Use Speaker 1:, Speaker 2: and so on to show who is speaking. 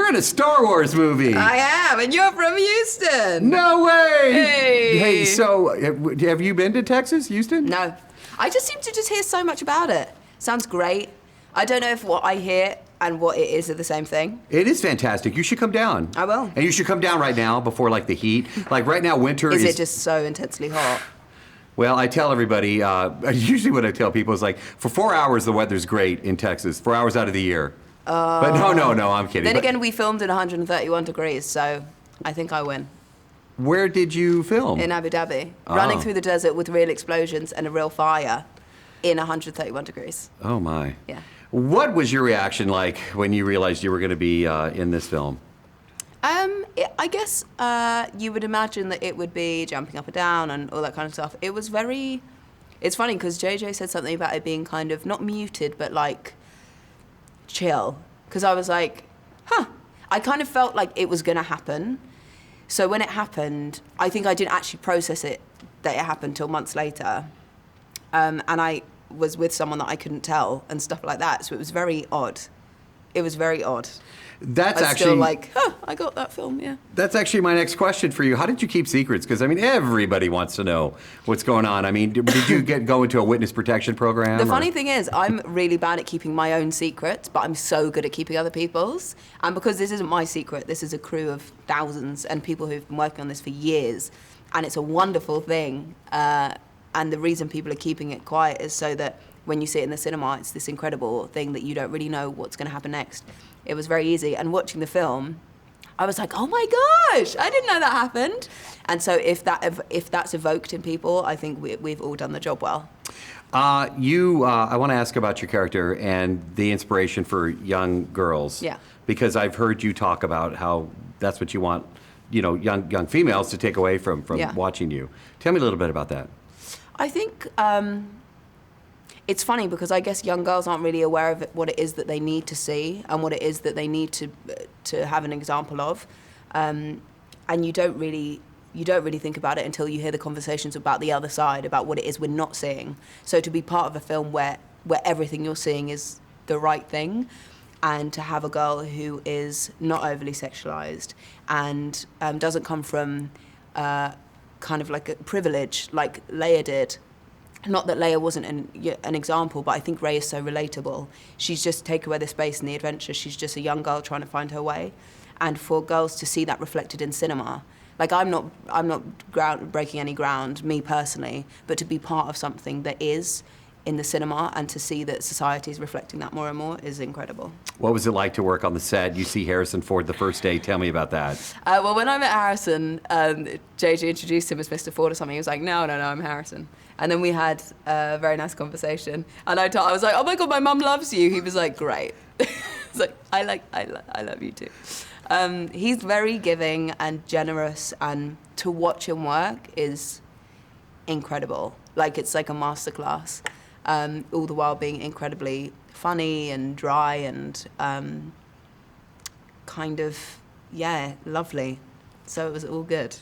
Speaker 1: You're in a Star Wars movie.
Speaker 2: I am, and you're from Houston.
Speaker 1: No way.
Speaker 2: Hey.
Speaker 1: Hey, so have you been to Texas, Houston?
Speaker 2: No. I just seem to just hear so much about it. Sounds great. I don't know if what I hear and what it is are the same thing.
Speaker 1: It is fantastic. You should come down.
Speaker 2: I will.
Speaker 1: And you should come down right now before like the heat. Like right now, winter is...
Speaker 2: Is it just so intensely hot?
Speaker 1: Well, I tell everybody, usually what I tell people is like, for 4 hours the weather's great in Texas, 4 hours out of the year. But no, I'm kidding.
Speaker 2: Then again, we filmed in 131 degrees, so I think I win.
Speaker 1: Where did you film?
Speaker 2: In Abu Dhabi. Running through the desert with real explosions and a real fire in 131 degrees.
Speaker 1: Oh my.
Speaker 2: Yeah.
Speaker 1: What was your reaction like when you realized you were going to be in this film?
Speaker 2: I guess you would imagine that it would be jumping up and down and all that kind of stuff. It was very... It's funny because JJ said something about it being kind of, not muted, but like chill. Because I was like, I kind of felt like it was going to happen. So when it happened, I think I didn't actually process it, that it happened till months later. And I was with someone that I couldn't tell and stuff like that. So it was very odd. It was very odd.
Speaker 1: That's
Speaker 2: I was
Speaker 1: actually
Speaker 2: still like, I got that film, yeah.
Speaker 1: That's actually my next question for you. How did you keep secrets? Because I mean, everybody wants to know what's going on. I mean, did you go into a witness protection program?
Speaker 2: The funny thing is, I'm really bad at keeping my own secrets, but I'm so good at keeping other people's. And because this isn't my secret, this is a crew of thousands and people who've been working on this for years, and it's a wonderful thing. And the reason people are keeping it quiet is so that when you see it in the cinema, it's this incredible thing that you don't really know what's going to happen next. It was very easy. And watching the film, I was like, oh my gosh, I didn't know that happened. And so if that's evoked in people, I think we've all done the job well.
Speaker 1: I want to ask about your character and the inspiration for young girls.
Speaker 2: Yeah.
Speaker 1: Because I've heard you talk about how that's what you want, young females to take away from watching you. Tell me a little bit about that.
Speaker 2: I think it's funny because I guess young girls aren't really aware of what it is that they need to see and what it is that they need to have an example of, and you don't really think about it until you hear the conversations about the other side, about what it is we're not seeing. So to be part of a film where everything you're seeing is the right thing, and to have a girl who is not overly sexualized and doesn't come from kind of like a privilege like Leia did. Not that Leia wasn't an example, but I think Rey is so relatable. She's just take away the space and the adventure. She's just a young girl trying to find her way. And for girls to see that reflected in cinema, like I'm not breaking any ground, me personally, but to be part of something that is in the cinema and to see that society is reflecting that more and more is incredible.
Speaker 1: What was it like to work on the set? You see Harrison Ford the first day. Tell me about that.
Speaker 2: Well, when I met Harrison, JJ introduced him as Mr. Ford or something. He was like, no, I'm Harrison. And then we had a very nice conversation. And I was like, oh my God, my mum loves you. He was like, great. It's like, I love you too. He's very giving and generous, and to watch him work is incredible. Like, it's like a masterclass. All the while being incredibly funny and dry and kind of, lovely. So it was all good.